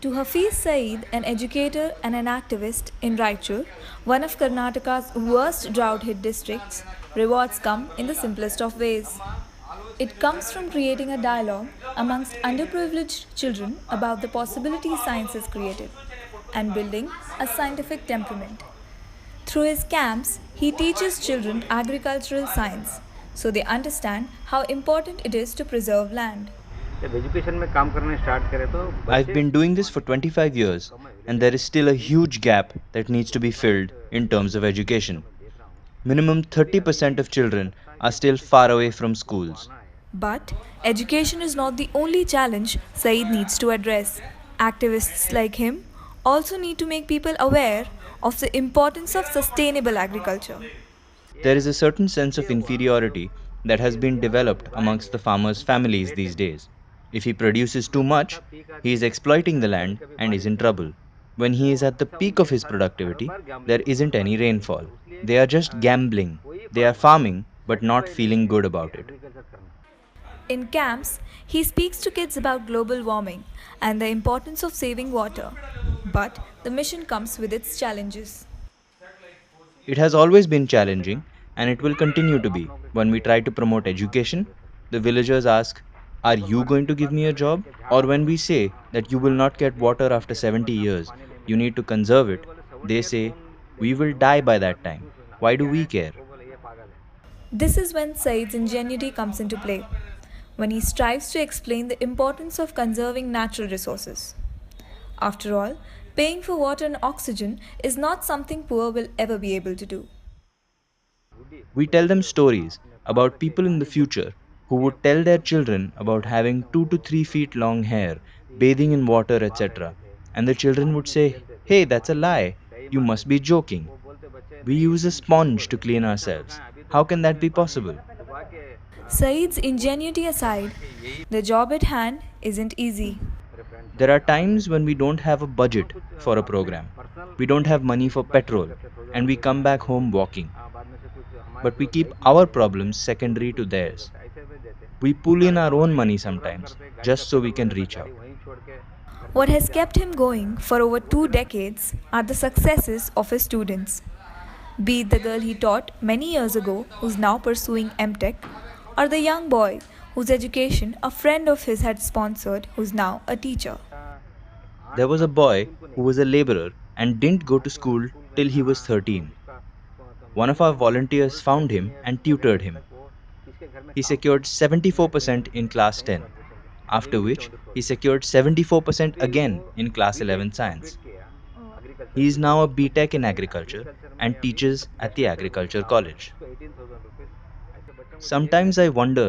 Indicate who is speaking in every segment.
Speaker 1: To Hafiz Saeed, an educator and an activist in Raichur, one of Karnataka's worst drought hit districts, rewards come in the simplest of ways. It comes from creating a dialogue amongst underprivileged children about the possibilities science has created and building a scientific temperament. Through his camps, he teaches children agricultural science so they understand how important it is to preserve land.
Speaker 2: जब education में काम करने start करें तो
Speaker 3: I've been doing this for 25 years, and there is still a huge gap that needs to be filled in terms of education. Minimum 30% of children are still far away from schools.
Speaker 1: But education is not the only challenge Saeed needs to address. Activists like him also need to make people aware of the importance of sustainable agriculture.
Speaker 3: There is a certain sense of inferiority that has been developed amongst the farmers' families these days. If he produces too much, he is exploiting the land and is in trouble. When he is at the peak of his productivity, there isn't any rainfall. They are just gambling. They are farming but not feeling good about it.
Speaker 1: In camps, he speaks to kids about global warming and the importance of saving water. But the mission comes with its challenges.
Speaker 3: It has always been challenging, and it will continue to be. When we try to promote education, the villagers ask, "Are you going to give me a job?" Or when we say that you will not get water after 70 years, you need to conserve it, they say, "We will die by that time. Why do we care?"
Speaker 1: This is when Said's ingenuity comes into play, when he strives to explain the importance of conserving natural resources. After all, paying for water and oxygen is not something poor will ever be able to do.
Speaker 3: We tell them stories about people in the future who would tell their children about having 2 to 3 feet long hair, bathing in water, etc. And the children would say, "Hey, that's a lie. You must be joking. We use a sponge to clean ourselves. How can that be possible?"
Speaker 1: Said's ingenuity aside, the job at hand isn't easy.
Speaker 3: There are times when we don't have a budget for a program. We don't have money for petrol, and we come back home walking. But we keep our problems secondary to theirs. We pull in our own money sometimes, just so we can reach out.
Speaker 1: What has kept him going for over 2 decades are the successes of his students. Be it the girl he taught many years ago who's now pursuing MTech, or the young boy whose education a friend of his had sponsored who's now a teacher.
Speaker 3: There was a boy who was a laborer and didn't go to school till he was 13. One of our volunteers found him and tutored him. He secured 74% in class 10, after which he secured 74% again in class 11 science. He is now a BTech in agriculture and teaches at the agriculture college. Sometimes I wonder,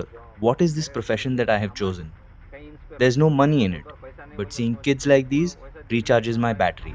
Speaker 3: what is this profession that I have chosen? There's no money in it, but seeing kids like these recharges my battery.